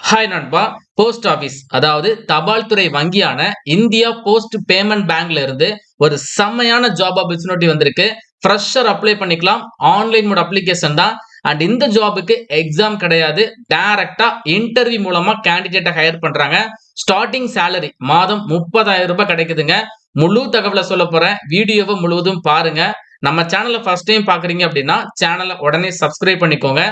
Hi நண்பா. Post office அதாவது தபால் துறை வங்கியான இந்தியா போஸ்ட் பேமெண்ட் பேங்க்ல இருந்து ஒரு செம்மையான ஜாப் ஆப்பர்ச்சுனிட்டி வந்திருக்கு. ஃப்ரெஷர் அப்ளை பண்ணிக்கலாம். ஆன்லைன் மோட் அப்ளிகேஷன் தான். அண்ட் இந்த ஜாபுக்கு எக்ஸாம் கிடையாது. டைரக்டா இன்டர்வியூ மூலமா கேண்டிடேட்டை ஹையர் பண்றாங்க. ஸ்டார்டிங் சேலரி மாதம் 30,000 ரூபாய் கிடைக்குதுங்க. முழு தகவலை சொல்ல போறேன். வீடியோவை முழுவதும் பாருங்க. நம்ம சேனலை ஃபர்ஸ்ட் டைம் பாக்குறீங்க அப்படின்னா சேனலை உடனே சப்ஸ்கிரைப் பண்ணிக்கோங்க.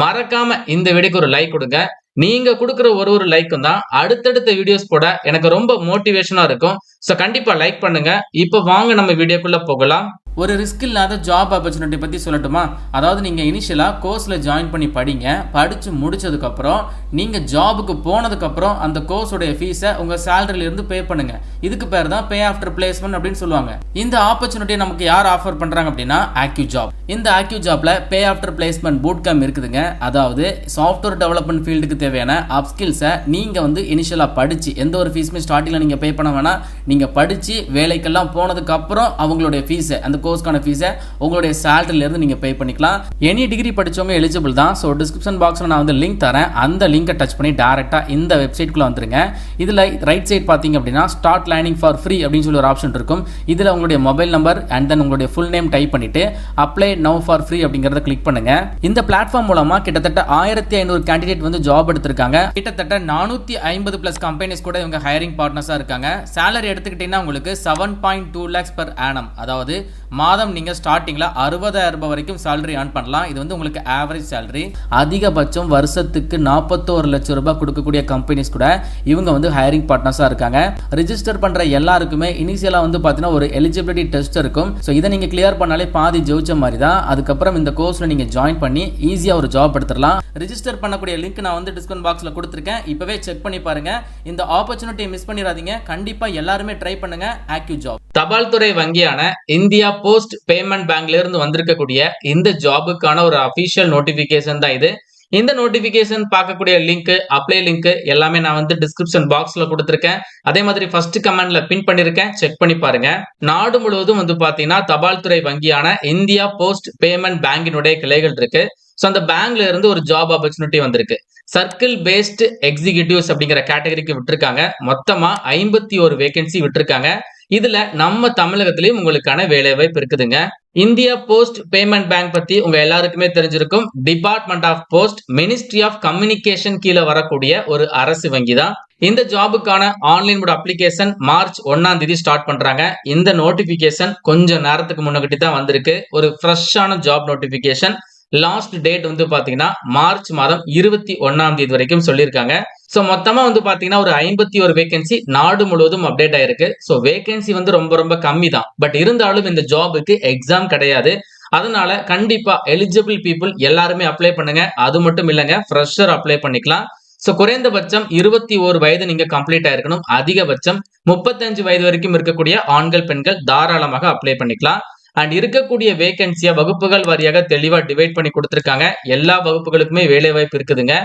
மறக்காம இந்த வீடியோக்கு ஒரு லைக் கொடுங்க. நீங்க குடுக்குற ஒரு லைக்கும் தான் அடுத்தடுத்த வீடியோஸ் போட எனக்கு ரொம்ப மோட்டிவேஷனா இருக்கும். சோ கண்டிப்பா லைக் பண்ணுங்க. இப்போ வாங்க நம்ம வீடியோக்குள்ள போகலாம். ஒரு ரிஸ்க் இல்லாத ஜாப் ஆப்பர்ச்சுனிட்டி பற்றி சொல்லட்டுமா? அதாவது நீங்கள் இனிஷியலாக கோர்ஸில் ஜாயின் பண்ணி படிங்க. படித்து முடிச்சதுக்கப்புறம் நீங்கள் ஜாபுக்கு போனதுக்கப்புறம் அந்த கோர்ஸோடைய ஃபீஸை உங்கள் சேலரியிலேருந்து பே பண்ணுங்கள். இதுக்கு பேர் தான் பே ஆஃப்டர் பிளேஸ்மெண்ட் அப்படின்னு சொல்லுவாங்க. இந்த ஆப்பர்ச்சுனிட்டியை நமக்கு யார் ஆஃபர் பண்ணுறாங்க அப்படின்னா ஆக்யூ ஜாப். இந்த ஆக்யூ ஜாப்பில் pay after placement boot camp இருக்குதுங்க. அதாவது சாஃப்ட்வேர் டெவலப்மெண்ட் ஃபீல்டுக்கு தேவையான அப்ஸ்கில்ஸை நீங்கள் வந்து இனிஷியலாக படித்து எந்த ஒரு ஃபீஸுமே ஸ்டார்டிங்கில் நீங்கள் பே பண்ண வேணாம். நீங்கள் படித்து வேலைக்கெல்லாம் போனதுக்கப்புறம் அவங்களுடைய ஃபீஸை அந்த கோர்ஸ்க்கான ஃபீஸை உங்களுடைய சேலரியிலேருந்து நீங்கள் பே பண்ணிக்கலாம். எனி டிகிரி படித்தவங்க எலிஜிபிள் தான். ஸோ டிஸ்கிரிப்ஷன் பாக்ஸில் நான் வந்து லிங்க் தரேன். அந்த லிங்கை டச் பண்ணி டேரெக்டாக இந்த வெப்சைட்குள்ளே வந்துருங்க. இதில் ரைட் சைட் பார்த்தீங்க அப்படின்னா ஸ்டார்ட் லேர்னிங் ஃபார் ஃப்ரீ அப்படின்னு சொல்லி ஒரு ஆப்ஷன் இருக்கும். இதில் உங்களுடைய மொபைல் நம்பர் அண்ட் தென் உங்களுடைய ஃபுல் நேம் டைப் பண்ணிட்டு அப்ளை நவ் ஃபார் ஃப்ரீ அப்படிங்கிறத கிளிக் பண்ணுங்க. இந்த பிளாட்ஃபார்ம் மூலமாக கிட்டத்தட்ட 1500 கேண்டிடேட் வந்து ஜாப் எடுத்திருக்காங்க. கிட்டத்தட்ட 450+ கம்பெனிஸ் கூட இவங்க ஹையரிங் பார்ட்னர்ஸாக இருக்காங்க. சேலரி எடுத்துக்கிட்டீங்கன்னா உங்களுக்கு 7.2 lakhs per annum, அதாவது மாதம் நீங்க ஸ்டார்டிங்ல 60,000 ரூபாய் வரைக்கும் சேலரி earn பண்ணலாம். இது வந்து உங்களுக்கு ஆவரேஜ் சேலரி. அதிகபட்சம் வருஷத்துக்கு 41 லட்சம் ரூபாய் கொடுக்கக்கூடிய கம்பெனிஸ் கூட இவங்க வந்து ஹையரிங் பார்ட்னர்ஸா இருக்காங்க. ரிஜிஸ்டர் பண்ற எல்லாருக்குமே இனிஷியலா வந்து பாத்தீங்கன்னா ஒரு எலிஜிபிலிட்டி டெஸ்ட் இருக்கும். ஸோ இதை நீங்க கிளியர் பண்ணாலே பாதி ஜெயிச்ச மாதிரி தான். அதுக்கப்புறம் இந்த கோர்ஸ்ல நீங்க ஜாயின் பண்ணி ஈஸியா ஒரு ஜாப் எடுத்துடலாம். ரிஜிஸ்டர் பண்ணக்கூடிய லிங்க் நான் வந்து டிஸ்கிரிப்ஷன் பாக்ஸ்ல கொடுத்துருக்கேன். இப்பவே செக் பண்ணி பாருங்க. இந்த ஆப்பர்ச்சுனிட்டியை மிஸ் பண்ணிடாதீங்க. கண்டிப்பா எல்லாருமே ட்ரை பண்ணுங்க ஆக்யூ ஜாப். தபால் துறை வங்கியான இந்தியா போஸ்ட் பேமெண்ட் பேங்க்ல இருந்து வந்திருக்கக்கூடிய இந்த ஜாபுக்கான ஒரு அபிஷியல் நோட்டிபிகேஷன் தான் இது. இந்த நோட்டிபிகேஷன் பார்க்கக்கூடிய லிங்க், அப்ளை லிங்க் எல்லாமே நான் வந்து டிஸ்கிரிப்ஷன் பாக்ஸ்ல கொடுத்திருக்கேன். அதே மாதிரி ஃபர்ஸ்ட் கமெண்ட்ல பின் பண்ணிருக்கேன். செக் பண்ணி பாருங்க. நாடு முழுவதும் வந்து பாத்தீங்கன்னா தபால் துறை வங்கியான இந்தியா போஸ்ட் பேமெண்ட் பேங்கினுடைய கிளைகள் இருக்கு. சோ அந்த பேங்க்ல இருந்து ஒரு ஜாப் ஆப்பர்ச்சுனிட்டி வந்திருக்கு. சர்க்கிள் பேஸ்ட் எக்ஸிகியூட்டிவ்ஸ் அப்படிங்கிற கேட்டகரிக்கு விட்டுருக்காங்க. மொத்தமா 51 வேகன்சி விட்டுருக்காங்க. இதுல நம்ம தமிழகத்திலயும் உங்களுக்கான வேலை வாய்ப்பு இருக்குதுங்க. இந்தியா போஸ்ட் பேமெண்ட் பேங்க் பத்தி உங்க எல்லாருக்குமே தெரிஞ்சிருக்கும். Department of post, ministry of communication கீழே வரக்கூடிய ஒரு அரசு வங்கி தான். இந்த ஜாபுக்கான ஆன்லைன் மோட் அப்ளிகேஷன் மார்ச் 1ஆம் தேதி ஸ்டார்ட் பண்றாங்க. இந்த நோட்டிபிகேஷன் கொஞ்சம் நேரத்துக்கு முன்னாடி தான் வந்திருக்கு. ஒரு ஃப்ரெஷ்ஷான ஜாப் நோட்டிபிகேஷன். லாஸ்ட் டேட் வந்து பாத்தீங்கன்னா மார்ச் மாதம் 21ஆம் தேதி வரைக்கும் சொல்லியிருக்காங்க. சோ மொத்தமா வந்து பாத்தீங்கன்னா ஒரு 51 வேகன்சி நாடு முழுவதும் அப்டேட் ஆயிருக்கு. சோ வேகன்சி வந்து ரொம்ப கம்மி தான். பட் இருந்தாலும் இந்த ஜாபுக்கு எக்ஸாம் கிடையாது. அதனால கண்டிப்பா எலிஜிபிள் பீப்புள் எல்லாருமே அப்ளை பண்ணுங்க. அது மட்டும் இல்லங்க, ஃப்ரெஷர் அப்ளை பண்ணிக்கலாம். சோ குறைந்தபட்சம் 21 வயது நீங்க கம்ப்ளீட் ஆயிருக்கணும். அதிகபட்சம் 35 வயது வரைக்கும் இருக்கக்கூடிய ஆண்கள் பெண்கள் தாராளமாக அப்ளை பண்ணிக்கலாம். அண்ட் இருக்கக்கூடிய வேகன்சியா வகுப்புகள் வாரியாக தெளிவா டிவைட் பண்ணி கொடுத்திருக்காங்க. எல்லா வகுப்புகளுக்குமே வேலை வாய்ப்பு இருக்குதுங்க.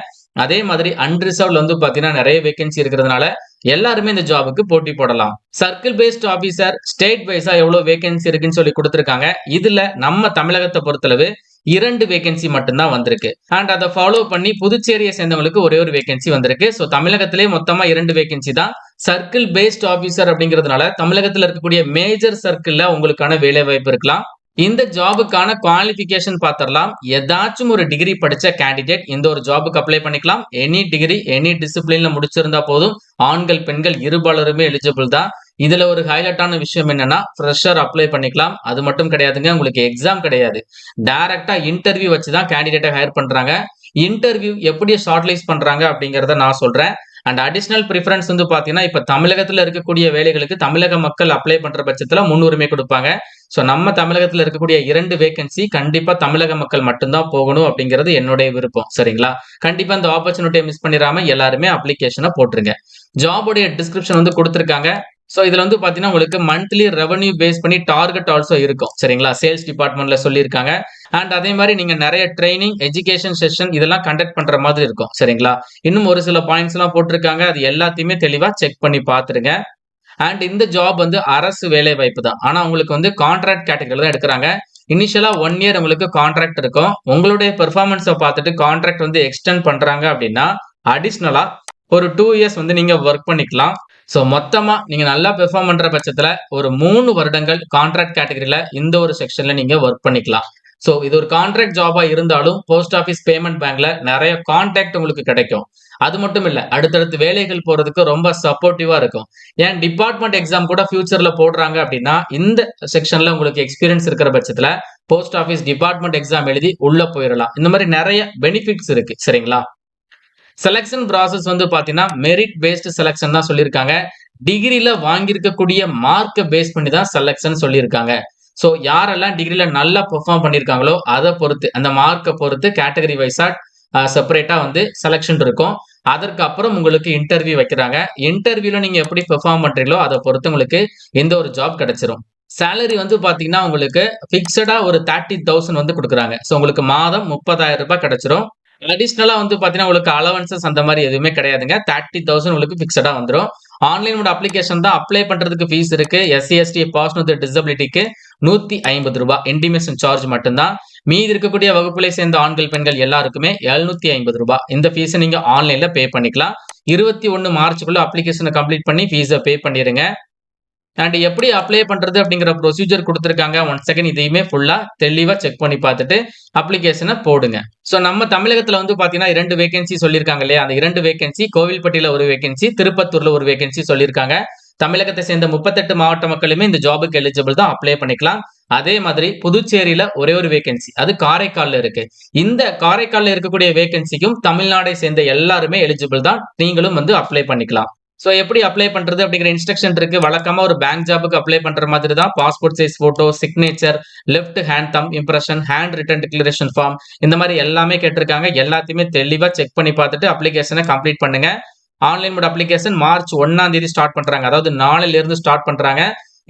அதே மாதிரி அன்ரிசர்வ்ல வந்து பாத்தீங்கன்னா நிறைய வேகன்சி இருக்கிறதுனால எல்லாருமே இந்த ஜாபுக்கு போட்டி போடலாம். சர்க்கிள் பேஸ்ட் ஆபீசர் ஸ்டேட் வைஸா எவ்வளவு வேகன்சி இருக்குன்னு சொல்லி கொடுத்திருக்காங்க. இதுல நம்ம தமிழகத்தை பொறுத்தளவு 2 வேகன்சி மட்டும்தான் வந்திருக்கு. அண்ட் அதை ஃபாலோ பண்ணி புதுச்சேரியை சேர்ந்தவங்களுக்கு ஒரே ஒரு வேகன்சி வந்திருக்கு. சோ தமிழகத்திலே மொத்தமா 2 வேகன்சி தான். சர்க்கிள் பேஸ்ட் ஆபீசர் அப்படிங்கிறதுனால தமிழகத்தில் இருக்கக்கூடிய மேஜர் சர்க்கிள்ல உங்களுக்கான வேலை வாய்ப்பு இருக்கலாம். இந்த ஜாபுக்கான குவாலிஃபிகேஷன் பார்த்தரலாம். ஏதாச்சும் ஒரு டிகிரி படிச்ச கேண்டிடேட் இந்த ஒரு ஜாபுக்கு அப்ளை பண்ணிக்கலாம். எனி டிகிரி, எனி டிசிப்ளின்ல முடிச்சிருந்தா போதும். ஆண்கள் பெண்கள் இருபாலருமே எலிஜிபிள் தான். இதுல ஒரு ஹைலைட்டான விஷயம் என்னன்னா ஃப்ரெஷர் அப்ளை பண்ணிக்கலாம். அது மட்டும் கிடையாதுங்க, உங்களுக்கு எக்ஸாம் கிடையாது. டைரக்டா இன்டர்வியூ வச்சுதான் கேண்டிடேட்டை ஹையர் பண்றாங்க. இன்டர்வியூ எப்படி ஷார்ட்லைஸ் பண்றாங்க அப்படிங்கறத நான் சொல்றேன். அண்ட் அடிஷனல் ப்ரிஃபரன்ஸ் வந்து பாத்தீங்கன்னா இப்ப தமிழகத்துல இருக்கக்கூடிய வேலைகளுக்கு தமிழக மக்கள் அப்ளை பண்ற பட்சத்துல முன்னுரிமை கொடுப்பாங்க. சோ நம்ம தமிழகத்துல இருக்கக்கூடிய 2 வேகன்சி கண்டிப்பா தமிழக மக்கள் மட்டும்தான் போகணும் அப்படிங்கிறது என்னுடைய விருப்பம். சரிங்களா? கண்டிப்பா இந்த ஆப்பர்ச்சுனிட்டியை மிஸ் பண்ணிடாம எல்லாருமே அப்ளிகேஷனை போட்டுருங்க. ஜாபுடைய டிஸ்கிரிப்ஷன் வந்து கொடுத்திருக்காங்க. சோ இதுல வந்து பாத்தீங்கன்னா உங்களுக்கு மந்த்லி ரெவன்யூ பேஸ் பண்ணி டார்கெட் ஆல்சோ இருக்கும். சரிங்களா? சேல்ஸ் டிபார்ட்மெண்ட்ல சொல்லியிருக்காங்க. அண்ட் அதே மாதிரி நீங்க நிறைய ட்ரைனிங், எஜுகேஷன் செஷன் இதெல்லாம் கண்டக்ட் பண்ற மாதிரி இருக்கும். சரிங்களா? இன்னும் ஒரு சில பாயிண்ட்ஸ் எல்லாம் போட்டிருக்காங்க. அது எல்லாத்தையுமே தெளிவா செக் பண்ணி பாத்துருங்க. அண்ட் இந்த ஜாப் வந்து அரசு வேலை வாய்ப்பு தான். ஆனா உங்களுக்கு வந்து கான்ட்ராக்ட் கேட்டகரியில தான் எடுக்கிறாங்க. இனிஷியலா 1 இயர் உங்களுக்கு கான்ட்ராக்ட் இருக்கும். உங்களுடைய பெர்ஃபார்மன்ஸை பார்த்துட்டு கான்ட்ராக்ட் வந்து எக்ஸ்டெண்ட் பண்றாங்க அப்படின்னா அடிஷனலா ஒரு 2 இயர்ஸ் வந்து நீங்க ஒர்க் பண்ணிக்கலாம். ஸோ மொத்தமா நீங்க நல்லா பெர்ஃபார்ம் பண்ற பட்சத்துல ஒரு 3 வருடங்கள் கான்ட்ராக்ட் கேட்டகரியில இந்த ஒரு செக்ஷன்ல நீங்க ஒர்க் பண்ணிக்கலாம். ஸோ இது ஒரு கான்ட்ராக்ட் ஜாபா இருந்தாலும் போஸ்ட் ஆஃபீஸ் பேமெண்ட் பேங்க்ல நெறைய கான்டாக்ட் உங்களுக்கு கிடைக்கும். அது மட்டும் இல்ல, அடுத்தடுத்து வேலைகள் போறதுக்கு ரொம்ப சப்போர்ட்டிவா இருக்கும். ஏன் டிபார்ட்மெண்ட் எக்ஸாம் கூட ஃபியூச்சர்ல போடுறாங்க அப்படின்னா, இந்த செக்ஷன்ல உங்களுக்கு எக்ஸ்பீரியன்ஸ் இருக்கிற பட்சத்துல போஸ்ட் ஆஃபீஸ் டிபார்ட்மெண்ட் எக்ஸாம் எழுதி உள்ள போயிரலாம். இந்த மாரி நெறைய பெனிஃபிட்ஸ் இருக்கு. சரிங்களா? செலக்ஷன் ப்ராசஸ் வந்து பாத்தீங்கன்னா மெரிட் பேஸ்டு செலக்ஷன் தான் சொல்லியிருக்காங்க. டிகிரில வாங்கியிருக்கக்கூடிய மார்க்க பேஸ் பண்ணி தான் செலக்ஷன் சொல்லியிருக்காங்க. சோ யாரெல்லாம் டிகிரில நல்லா பெர்ஃபார்ம் பண்ணியிருக்காங்களோ அதை பொறுத்து அந்த மார்க்கை பொறுத்து கேட்டகரி வைஸா செப்பரேட்டா வந்து செலக்ஷன் இருக்கும். அதற்கு அப்புறம் உங்களுக்கு இன்டர்வியூ வைக்கிறாங்க. இன்டர்வியூல நீங்க எப்படி பெர்ஃபார்ம் பண்றீங்களோ அதை பொறுத்து உங்களுக்கு எந்த ஒரு ஜாப் கிடைச்சிரும். சேலரி வந்து பாத்தீங்கன்னா உங்களுக்கு பிக்சடா ஒரு 30,000 வந்து கொடுக்குறாங்க. சோ உங்களுக்கு மாதம் 30,000 ரூபாய் கிடைச்சிரும். அடிஷனலா வந்து பாத்தீங்கன்னா உங்களுக்கு அலவன்சஸ் அந்த மாதிரி எதுவுமே கிடையாதுங்க. 30,000 உங்களுக்கு பிக்சடா வந்துரும். ஆன்லைனோட அப்ளிகேஷன் தான். அப்ளை பண்றதுக்கு ஃபீஸ் இருக்கு. எஸ்சி எஸ்டி பர்சன் வித் டிசபிலிட்டிக்கு ₹150 இன்டிமேஷன் சார்ஜ் மட்டும்தான். மீதி இருக்கக்கூடிய வகுப்புகளை சேர்ந்த ஆண்கள் பெண்கள் எல்லாருக்குமே ₹750. இந்த ஃபீஸை நீங்க ஆன்லைன்ல பே பண்ணிக்கலாம். 21 மார்ச்சுக்குள்ள அப்ளிகேஷனை கம்ப்ளீட் பண்ணி ஃபீஸை பே பண்ணிருங்க. அண்ட் எப்படி அப்ளை பண்றது அப்படிங்கிற ப்ரொசீஜர் கொடுத்திருக்காங்க. ஒன்ஸ் செகண்ட் இதையுமே ஃபுல்லா தெளிவா செக் பண்ணி பார்த்துட்டு அப்ளிகேஷனை போடுங்க. சோ நம்ம தமிழகத்துல வந்து பாத்தீங்கன்னா 2 வேகன்சி சொல்லியிருக்காங்க இல்லையா? அந்த 2 வேகன்சி கோவில்பட்டியில ஒரு வேகன்சி, திருப்பத்தூர்ல ஒரு வேகன்சி சொல்லியிருக்காங்க. தமிழகத்தை சேர்ந்த 38 மாவட்ட மக்களுமே இந்த ஜாபுக்கு எலிஜிபிள் தான், அப்ளை பண்ணிக்கலாம். அதே மாதிரி புதுச்சேரியில ஒரே ஒரு வேகன்சி, அது காரைக்கால்ல இருக்கு. இந்த காரைக்கால்ல இருக்கக்கூடிய வேகன்சிக்கும் தமிழ்நாடை சேர்ந்த எல்லாருமே எலிஜிபிள் தான். நீங்களும் வந்து அப்ளை பண்ணிக்கலாம். சோ எப்படி அப்ளை பண்றது அப்படிங்கிற இன்ஸ்ட்ரக்ஷன் இருக்கு. வழக்கமா ஒரு பேங்க் ஜாபுக்கு அப்ளை பண்ற மாதிரி தான். Passport size photo, signature, left hand thumb impression, hand written declaration form, இந்த மாதிரி எல்லாமே கேட்டிருக்காங்க. எல்லாத்தையுமே தெளிவா செக் பண்ணி பார்த்துட்டு அப்ளிகேஷனை கம்ப்ளீட் பண்ணுங்க. ஆன்லைன் மோட் அப்ளிகேஷன் மார்ச் 1ஆம் தேதி ஸ்டார்ட் பண்றாங்க. அதாவது நாளையில இருந்து ஸ்டார்ட் பண்றாங்க.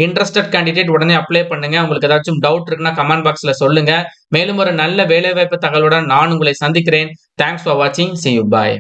இன்ட்ரஸ்டட் கேண்டிடேட் உடனே அப்ளை பண்ணுங்க. உங்களுக்கு ஏதாச்சும் டவுட் இருக்குன்னா கமெண்ட் பாக்ஸ்ல சொல்லுங்க. மேலும் ஒரு நல்ல வேலைவாய்ப்பு தகவலுடன் நான் உங்களை சந்திக்கிறேன். தேங்க்ஸ் ஃபார் வாட்சிங். See you. Bye.